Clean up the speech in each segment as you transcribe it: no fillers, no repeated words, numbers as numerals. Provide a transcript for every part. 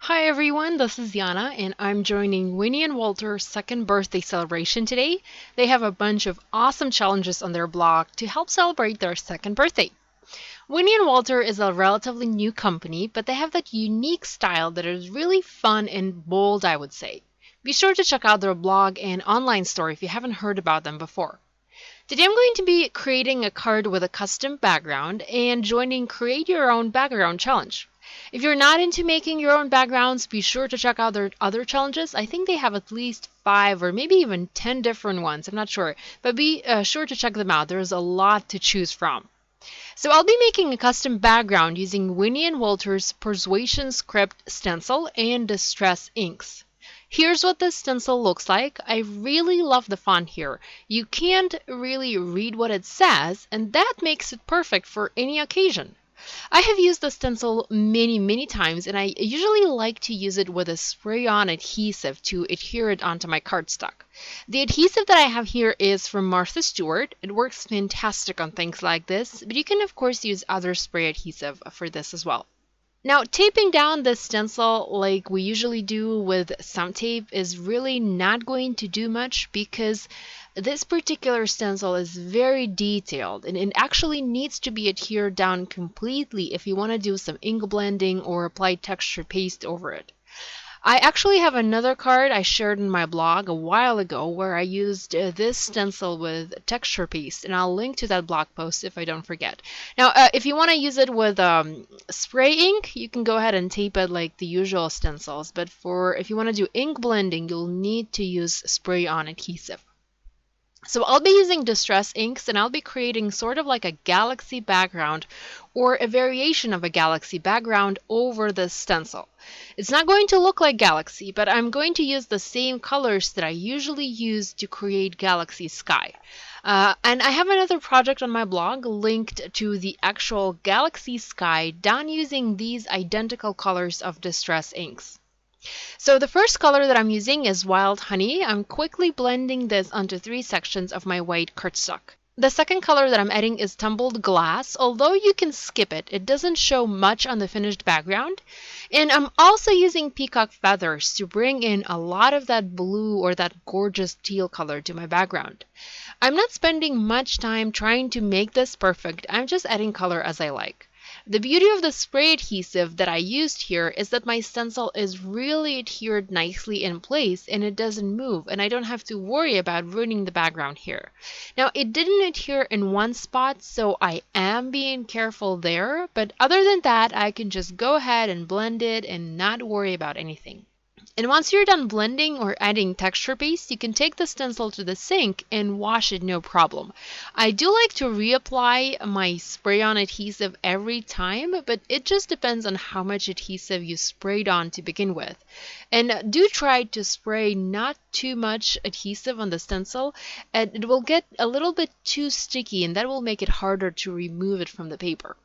Hi everyone, this is Yana, and I'm joining Winnie and Walter's second birthday celebration today. They have a bunch of awesome challenges on their blog to help celebrate their second birthday. Winnie and Walter is a relatively new company, but they have that unique style that is really fun and bold, I would say. Be sure to check out their blog and online store if you haven't heard about them before. Today I'm going to be creating a card with a custom background and joining Create Your Own Background Challenge. If you're not into making your own backgrounds, be sure to check out their other challenges. I think they have at least 5 or maybe even 10 different ones. I'm not sure, but be sure to check them out. There's a lot to choose from. So I'll be making a custom background using Winnie and Walter's Persuasion Script stencil and Distress inks. Here's what this stencil looks like. I really love the font here. You can't really read what it says, and that makes it perfect for any occasion. I have used the stencil many times, and I usually like to use it with a spray-on adhesive to adhere it onto my cardstock. The adhesive that I have here is from Martha Stewart. It works fantastic on things like this, but you can of course use other spray adhesive for this as well. Now, taping down the stencil like we usually do with some tape is really not going to do much because this particular stencil is very detailed and it actually needs to be adhered down completely if you want to do some ink blending or apply texture paste over it. I actually have another card I shared in my blog a while ago where I used this stencil with texture paste, and I'll link to that blog post if I don't forget. Now, if you want to use it with spray ink, you can go ahead and tape it like the usual stencils, but if you want to do ink blending, you'll need to use spray-on adhesive. So I'll be using Distress inks, and I'll be creating sort of like a galaxy background or a variation of a galaxy background over the stencil. It's not going to look like galaxy, but I'm going to use the same colors that I usually use to create galaxy sky. And I have another project on my blog linked to the actual galaxy sky done using these identical colors of Distress inks. So the first color that I'm using is Wild Honey. I'm quickly blending this onto 3 sections of my white cardstock. The second color that I'm adding is Tumbled Glass. Although you can skip it, it doesn't show much on the finished background. And I'm also using Peacock Feathers to bring in a lot of that blue or that gorgeous teal color to my background. I'm not spending much time trying to make this perfect. I'm just adding color as I like. The beauty of the spray adhesive that I used here is that my stencil is really adhered nicely in place and it doesn't move, and I don't have to worry about ruining the background here. Now, it didn't adhere in one spot, so I am being careful there, but other than that, I can just go ahead and blend it and not worry about anything. And once you're done blending or adding texture paste, you can take the stencil to the sink and wash it no problem. I do like to reapply my spray-on adhesive every time, but it just depends on how much adhesive you sprayed on to begin with. And do try to spray not too much adhesive on the stencil, and it will get a little bit too sticky, and that will make it harder to remove it from the paper.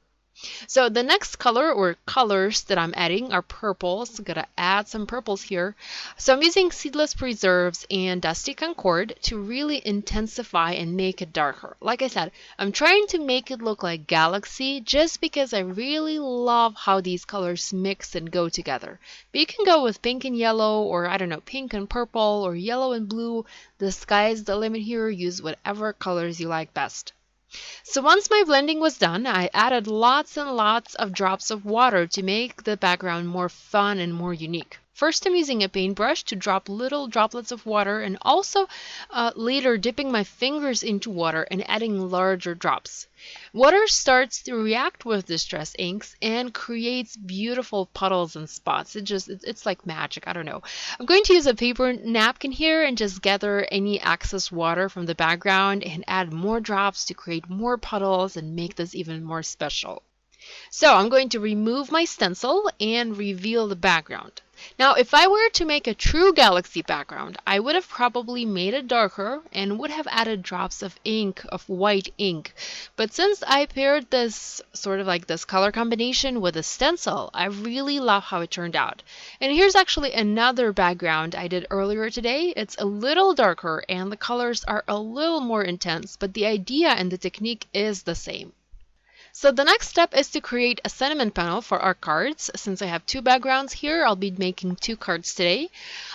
So the next color or colors that I'm adding are purples. I'm gonna add some purples here. So I'm using Seedless Preserves and Dusty Concord to really intensify and make it darker. Like I said, I'm trying to make it look like galaxy just because I really love how these colors mix and go together. But you can go with pink and yellow, or I don't know, pink and purple, or yellow and blue. The sky's the limit here. Use whatever colors you like best. So once my blending was done, I added lots and lots of drops of water to make the background more fun and more unique. First, I'm using a paintbrush to drop little droplets of water, and also later dipping my fingers into water and adding larger drops. Water starts to react with Distress inks and creates beautiful puddles and spots. It's like magic. I don't know. I'm going to use a paper napkin here and just gather any excess water from the background and add more drops to create more puddles and make this even more special. So I'm going to remove my stencil and reveal the background. Now, if I were to make a true galaxy background, I would have probably made it darker and would have added drops of ink, of white ink. But since I paired this sort of like this color combination with a stencil, I really love how it turned out. And here's actually another background I did earlier today. It's a little darker and the colors are a little more intense, but the idea and the technique is the same. So the next step is to create a sentiment panel for our cards. Since I have two backgrounds here, I'll be making two cards today.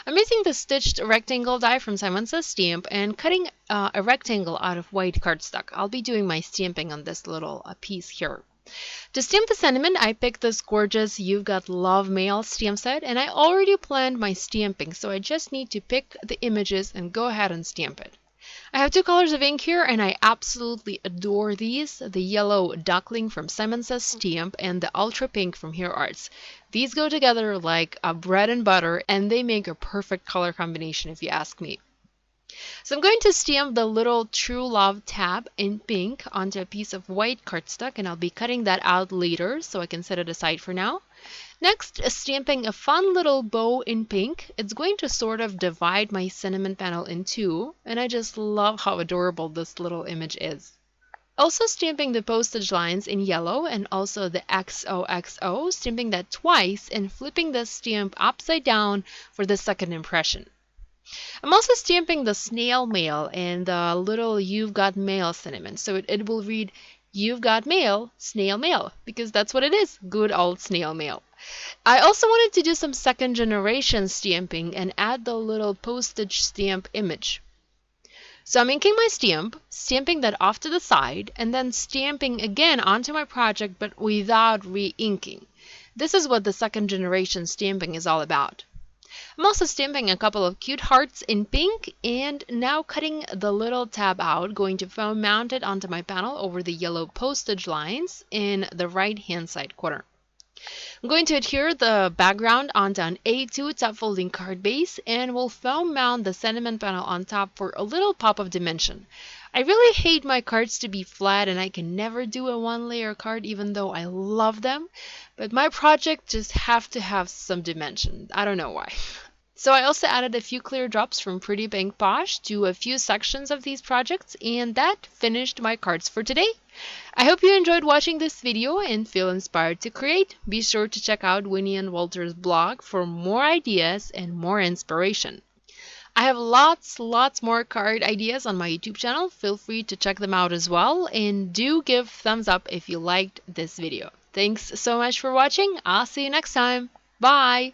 I'm using the stitched rectangle die from Simon Says Stamp and cutting a rectangle out of white cardstock. I'll be doing my stamping on this little piece here. To stamp the sentiment, I picked this gorgeous You've Got Love Mail stamp set, and I already planned my stamping, so I just need to pick the images and go ahead and stamp it. I have two colors of ink here, and I absolutely adore these, the yellow duckling from Simon Says Stamp and the ultra pink from Hero Arts. These go together like a bread and butter, and they make a perfect color combination if you ask me. So I'm going to stamp the little True Love tab in pink onto a piece of white cardstock, and I'll be cutting that out later so I can set it aside for now. Next, stamping a fun little bow in pink. It's going to sort of divide my sentiment panel in two, and I just love how adorable this little image is. Also stamping the postage lines in yellow and also the XOXO, stamping that twice and flipping the stamp upside down for the second impression. I'm also stamping the snail mail and the little You've Got Mail sentiment, so it will read You've Got Mail, Snail Mail, because that's what it is, good old snail mail. I also wanted to do some second generation stamping and add the little postage stamp image. So I'm inking my stamp, stamping that off to the side, and then stamping again onto my project but without re-inking. This is what the second generation stamping is all about. I'm also stamping a couple of cute hearts in pink and now cutting the little tab out, going to foam mount it onto my panel over the yellow postage lines in the right hand side corner. I'm going to adhere the background onto an A2 top folding card base and will foam mount the sentiment panel on top for a little pop of dimension. I really hate my cards to be flat and I can never do a one layer card even though I love them, but my project just have to have some dimension. I don't know why. So I also added a few clear drops from Pretty Pink Posh to a few sections of these projects, and that finished my cards for today. I hope you enjoyed watching this video and feel inspired to create. Be sure to check out Winnie and Walter's blog for more ideas and more inspiration. I have lots more card ideas on my YouTube channel. Feel free to check them out as well, and do give thumbs up if you liked this video. Thanks so much for watching. I'll see you next time. Bye!